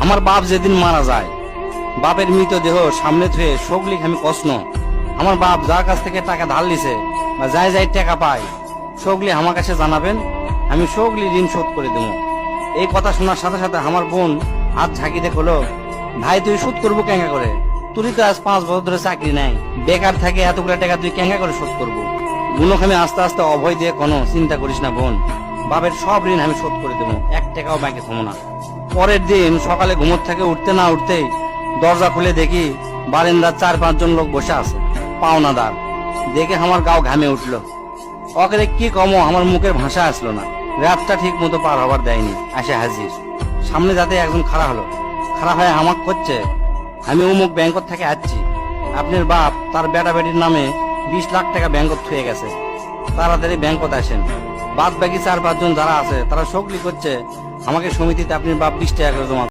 আমার বাপ যেদিন মারা যায়, বাপের মৃতদেহ সামনে থুয়ে সগলিক আমি কষ্ণ। আমার বাপ যার কাছ থেকে টাকা ধার লিছে বা যাই যাই টাকা পায়, সগলি আমার কাছে জানাবেন, আমি সগলি ঋণ শোধ করে দেবো। এই কথা শোনার সাথে সাথে আমার বোন হাত ঝাঁকি দেখলো, ভাই তুই শোধ করবো কেঙ্গা করে? তুই তো আজ 5 বছর ধরে চাকরি নাই, বেকার থাকে এতগুলো টাকা তুই কেঙ্গা করে শোধ করবো? বুনকে আমি আস্তে আস্তে অভয় দিয়ে কোনো চিন্তা করিস না বোন, বাপের সব ঋণ আমি শোধ করে দেবো, 1 টাকাও ব্যাংকে থমো না। পরের দিন সকালে ঘুমোর থেকে উঠতে না উঠতেই দরজা খুলে দেখি বারান্দার 4-5 জন লোক বসে আছে, পাওনাদার। দেখে আমার গাও ঘামে উঠলো। অকেরে কি কমো, আমার মুখের ভাষা আসলো না। রাতটা ঠিক মতো পার হবার দেয়নি, আসে হাজির। সামনে যাতে একজন খাড়া হলো, খাড়া হয়ে আমাক করছে, আমি অমুক ব্যাংকত থেকে আসছি, আপনার বাপ তার বেটা বেটির নামে 20 লাখ টাকা ব্যাংকত থুয়ে গেছে, তাড়াতাড়ি ব্যাংকত আসেন। বাদ বাকি 4-5 জন যারা আছে তারা সকলি করছে আমাকে সমিতিতে আপনার বাপ 20 টাকা করে জমা